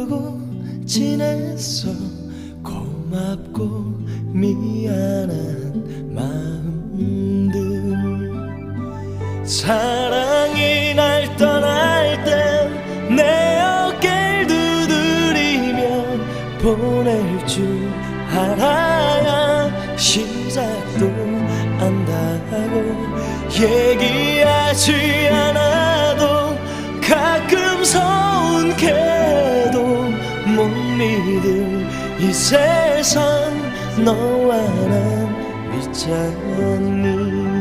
모르고 지냈어. 고맙고 미안한 마음들. 사랑이 날 떠날 땐 내 어깨를 두드리며 보낼 줄 알아야 시작도 안다고. 얘기하지 않아도 가끔 서운해도 못 믿을 이 세상 너와 난 있잖니.